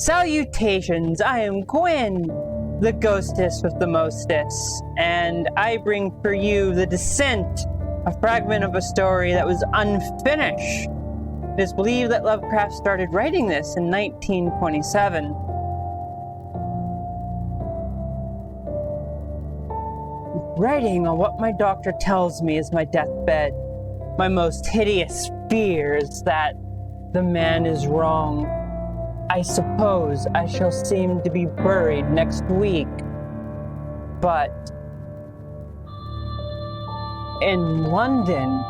Salutations, I am Gwen, the ghostess with the mostess, and I bring for you The Descent, a fragment of a story that was unfinished. It is believed that Lovecraft started writing this in 1927. Writing on what my doctor tells me is my deathbed. My most hideous fear is that the man is wrong. I suppose I shall seem to be buried next week, but in London,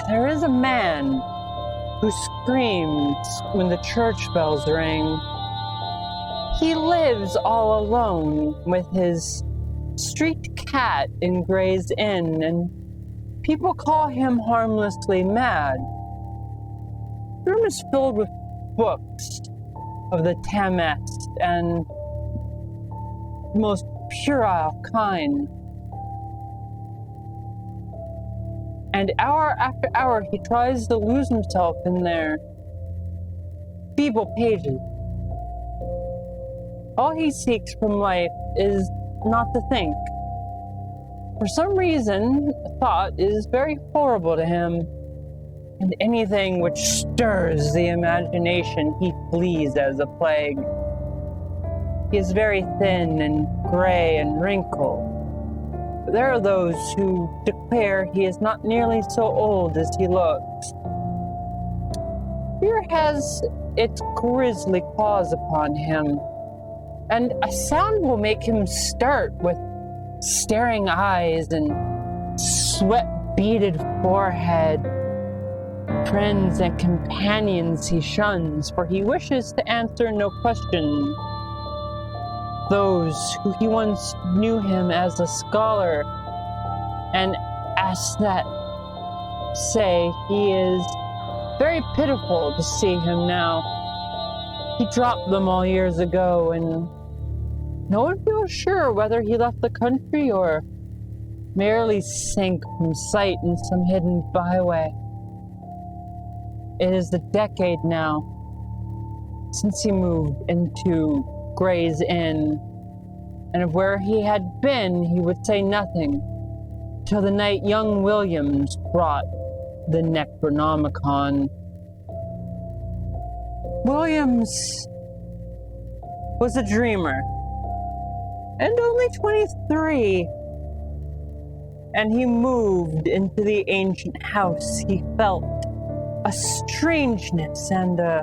there is a man who screams when the church bells ring. He lives all alone with his street cat in Gray's Inn, and people call him harmlessly mad. The room is filled with books of the tamest and most puerile kind. And hour after hour he tries to lose himself in their feeble pages. All he seeks from life is not to think. For some reason, thought is very horrible to him, and anything which stirs the imagination he flees as a plague. He is very thin and gray and wrinkled. But there are those who declare he is not nearly so old as he looks. Fear has its grisly claws upon him, and a sound will make him start with staring eyes and sweat-beaded forehead. Friends and companions he shuns, for he wishes to answer no questions. Those who he once knew him as a scholar, and as that say he is very pitiful to see him now. He dropped them all years ago, and no one feels sure whether he left the country or merely sank from sight in some hidden byway. It is a decade now since he moved into Gray's Inn, and of where he had been he would say nothing till the night young Williams brought the Necronomicon. Williams was a dreamer, and only 23. And he moved into the ancient house. He felt a strangeness and a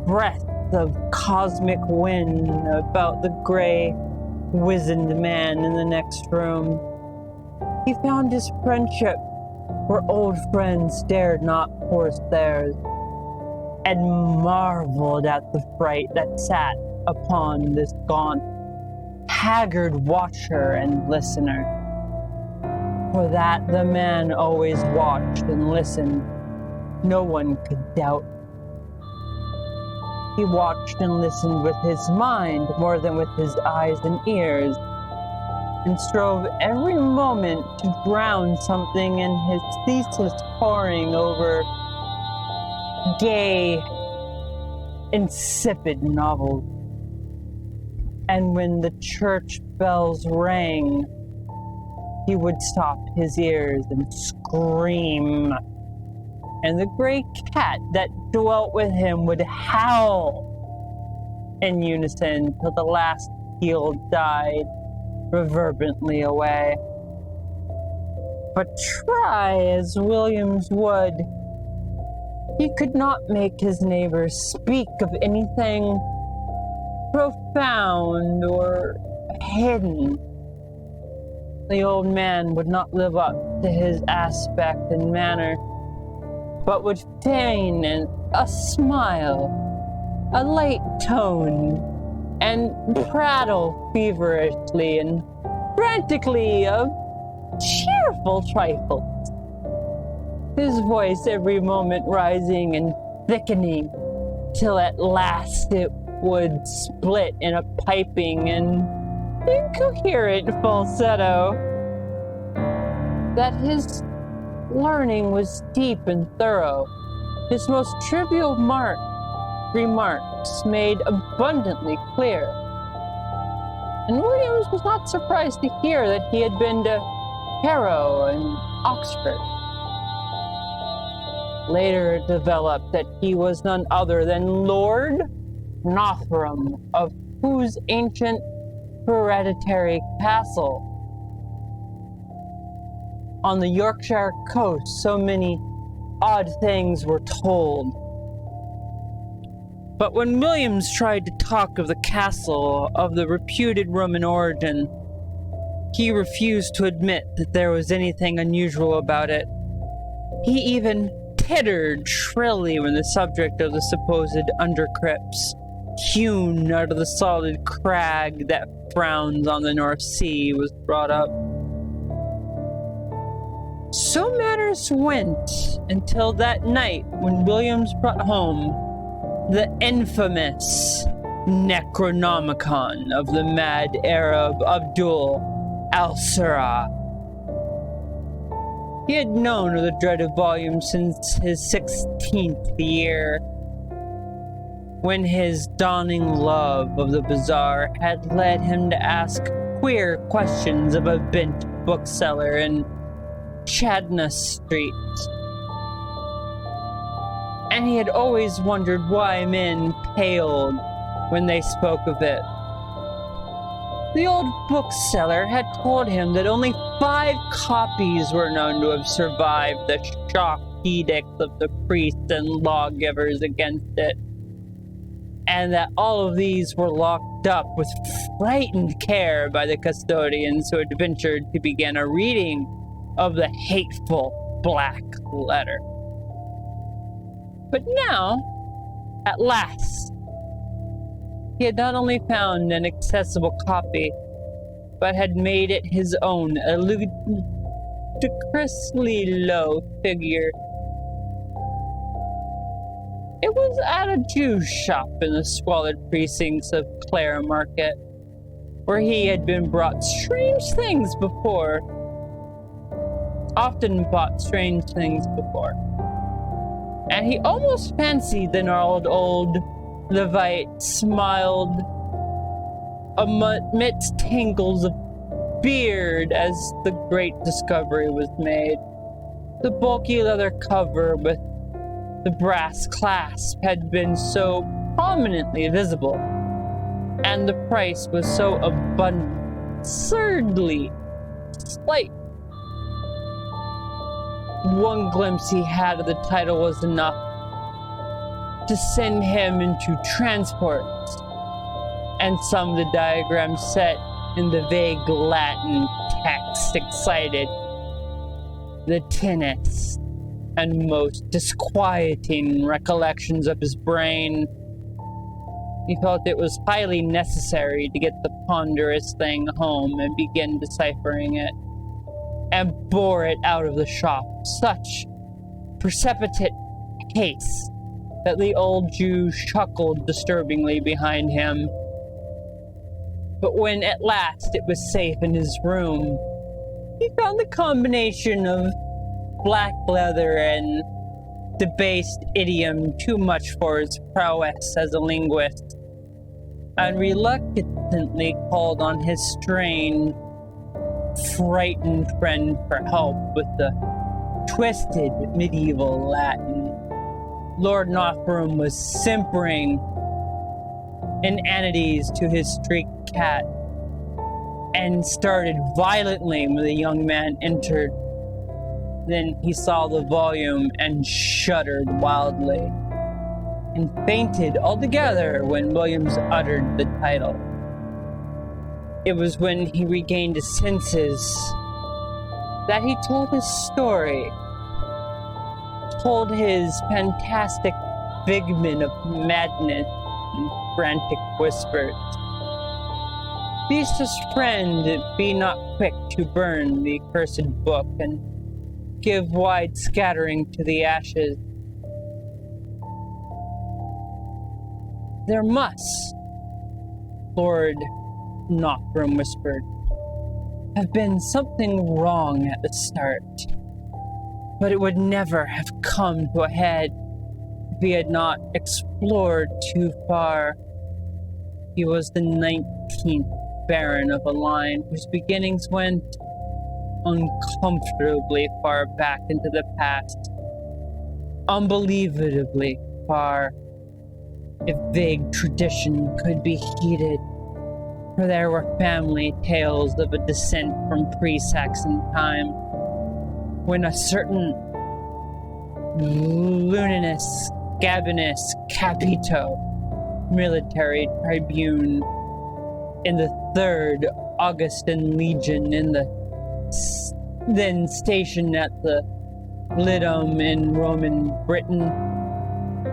breath of cosmic wind about the gray, wizened man in the next room. He found his friendship where old friends dared not force theirs, and marveled at the fright that sat upon this gaunt, haggard watcher and listener. For that the man always watched and listened, no one could doubt. He watched and listened with his mind more than with his eyes and ears, and strove every moment to drown something in his ceaseless poring over gay, insipid novels. And when the church bells rang, he would stop his ears and scream, and the gray cat that dwelt with him would howl in unison till the last peal died reverberantly away. But try as Williams would, he could not make his neighbors speak of anything profound or hidden. The old man would not live up to his aspect and manner, but would feign a smile, a light tone, and prattle feverishly and frantically of cheerful trifles, his voice every moment rising and thickening, till at last it would split in a piping and incoherent falsetto. That his learning was deep and thorough, his most trivial remarks made abundantly clear. And Williams was not surprised to hear that he had been to Harrow and Oxford. Later it developed that he was none other than Lord Northrum, of whose ancient hereditary castle on the Yorkshire coast so many odd things were told. But when Williams tried to talk of the castle of the reputed Roman origin, he refused to admit that there was anything unusual about it. He even tittered shrilly when the subject of the supposed undercrypts, hewn out of the solid crag that frowns on the North Sea, was brought up. So matters went until that night when Williams brought home the infamous Necronomicon of the mad Arab Abdul al-Sirah. He had known of the dreaded volume since his 16th year, when his dawning love of the bizarre had led him to ask queer questions of a bent bookseller in Chadna Street. And he had always wondered why men paled when they spoke of it. The old bookseller had told him that only 5 copies were known to have survived the shock edicts of the priests and lawgivers against it, and that all of these were locked up with frightened care by the custodians who had ventured to begin a reading of the hateful black letter. But now, at last, he had not only found an accessible copy, but had made it his own, a ludicrously low figure. It was at a Jew's shop in the squalid precincts of Clare Market, where he had been brought strange things before. Often bought strange things before. And he almost fancied the gnarled old Levite smiled amidst tangles of beard as the great discovery was made. The bulky leather cover with the brass clasp had been so prominently visible, and the price was so absurdly slight. One glimpse he had of the title was enough to send him into transports, and some of the diagrams set in the vague Latin text excited the tennis and most disquieting recollections of his brain. He felt it was highly necessary to get the ponderous thing home and begin deciphering it, and bore it out of the shop such precipitate haste that the old Jew chuckled disturbingly behind him. But when at last it was safe in his room, he found the combination of black leather and debased idiom too much for his prowess as a linguist, and reluctantly called on his strange, frightened friend for help with the twisted medieval Latin. Lord Northrum was simpering inanities to his streaked cat and started violently when the young man entered. Then he saw the volume and shuddered wildly, and fainted altogether when Williams uttered the title. It was when he regained his senses that he told his story, told his fantastic figment of madness in frantic whispers. Beast his friend, be not quick to burn the accursed book, and give wide scattering to the ashes. There must, Lord Northrum whispered, have been something wrong at the start, but it would never have come to a head he had not explored too far. He was the 19th Baron of a line whose beginnings went uncomfortably far back into the past. Unbelievably far, if vague tradition could be heeded, for there were family tales of a descent from pre-Saxon time, when a certain Luninus Gabinus Capito, military tribune in the 3rd Augustan Legion then stationed at the Lidum in Roman Britain,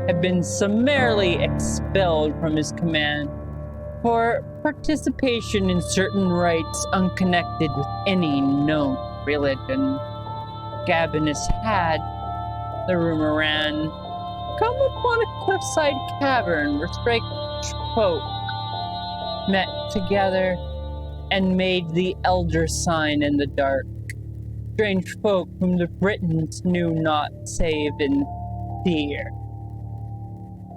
had been summarily expelled from his command for participation in certain rites unconnected with any known religion. Gabinus had, the rumor ran, come upon a cliffside cavern where strange folk met together and made the elder sign in the dark. Strange folk whom the Britons knew not save in fear,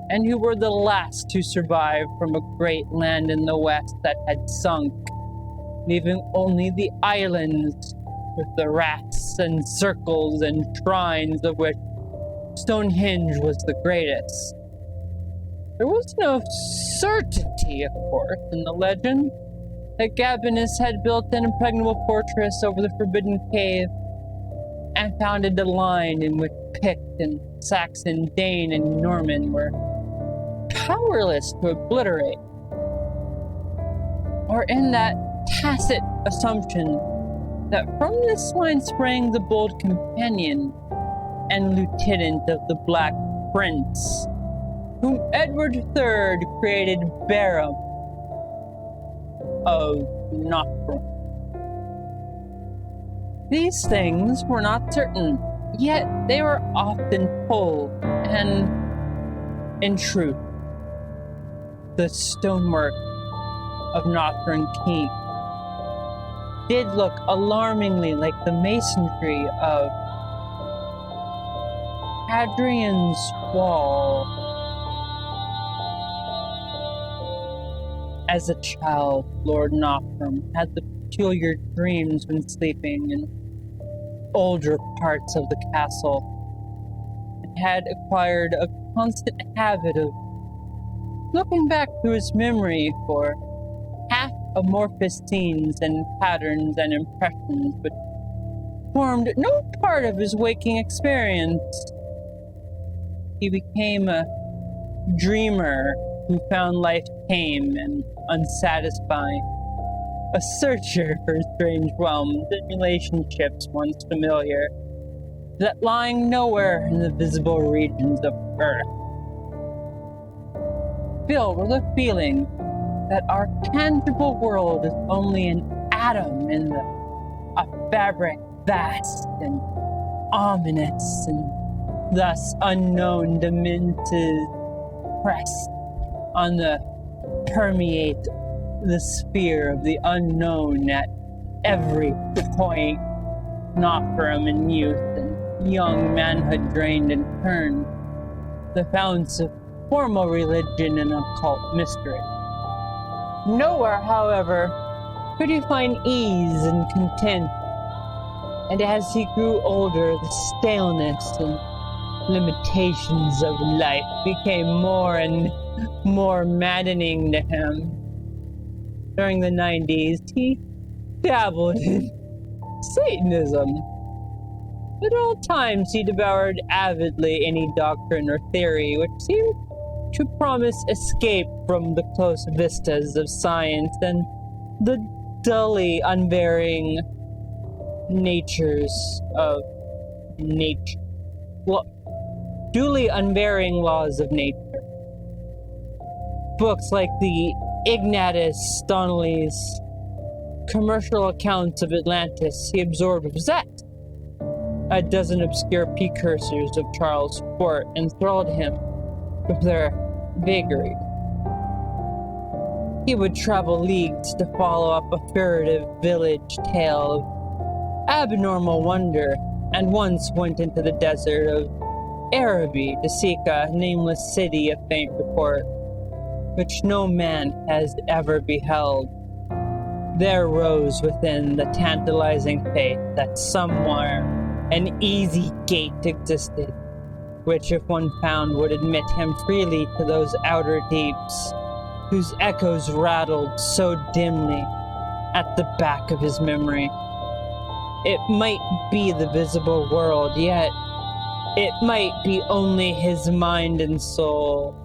and who were the last to survive from a great land in the west that had sunk, leaving only the islands with the rats and circles and shrines of which Stonehenge was the greatest. There was no certainty, of course, in the legend that Gabinus had built an impregnable fortress over the Forbidden Cave and founded a line in which Pict and Saxon, Dane, and Norman were powerless to obliterate, or in that tacit assumption that from this line sprang the bold companion and lieutenant of the Black Prince, whom Edward III created Baron of Knockburn. These things were not certain, yet they were often told, and, in truth, the stonework of Knockburn Keep did look alarmingly like the masonry of Hadrian's Wall. As a child, Lord Knockburn had the peculiar dreams when sleeping in older parts of the castle, and had acquired a constant habit of looking back through his memory for half amorphous scenes and patterns and impressions which formed no part of his waking experience. He became a dreamer who found life tame and unsatisfying, a searcher for strange realms and relationships once familiar, that lying nowhere in the visible regions of Earth, filled with a feeling that our tangible world is only an atom in a fabric vast and ominous and thus unknown dimensions pressed on the permeate the sphere of the unknown at every point. Knockburn in youth and young manhood drained and turned the founts of formal religion and occult mystery. Nowhere, however, could he find ease and content, and as he grew older, the staleness and limitations of life became more and more maddening to him. During the 90s, he dabbled in Satanism. At all times, he devoured avidly any doctrine or theory which seemed to promise escape from the close vistas of science and the dully unvarying natures of nature. Duly unvarying laws of nature. Books like the Ignatius Donnelly's commercial accounts of Atlantis he absorbed with zest. A dozen obscure precursors of Charles Fort enthralled him with their vagary. He would travel leagues to follow up a furtive village tale of abnormal wonder, and once went into the desert of Araby to seek a nameless city of faint report, which no man has ever beheld. There rose within the tantalizing faith that somewhere an easy gate existed, which if one found would admit him freely to those outer deeps, whose echoes rattled so dimly at the back of his memory. It might be the visible world, yet it might be only his mind and soul.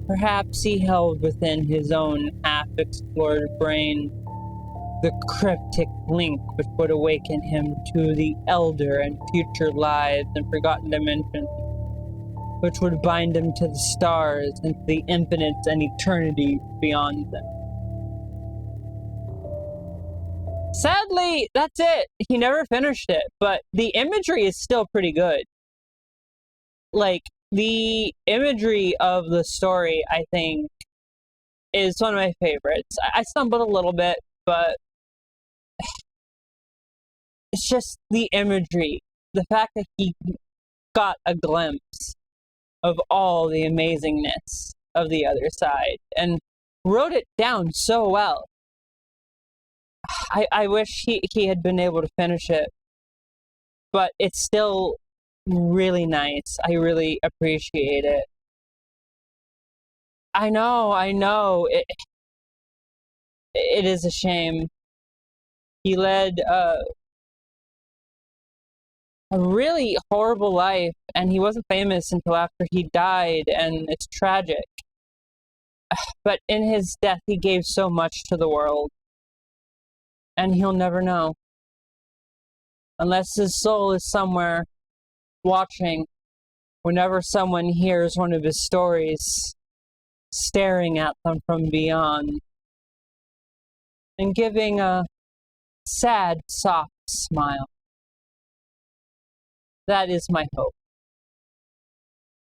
Perhaps he held within his own half-explored brain the cryptic link which would awaken him to the elder and future lives and forgotten dimensions, which would bind him to the stars and to the infinites and eternity beyond them. Sadly, that's it. He never finished it, but the imagery is still pretty good. Like, the imagery of the story, I think, is one of my favorites. I stumbled a little bit, but it's just the imagery. The fact that he got a glimpse of all the amazingness of the other side and wrote it down so well. I wish he had been able to finish it, but it's still really nice. I really appreciate it. I know. It is a shame. He led a really horrible life, and he wasn't famous until after he died, and it's tragic. But in his death, he gave so much to the world. And he'll never know. Unless his soul is somewhere watching whenever someone hears one of his stories, staring at them from beyond, and giving a sad, soft smile. That is my hope.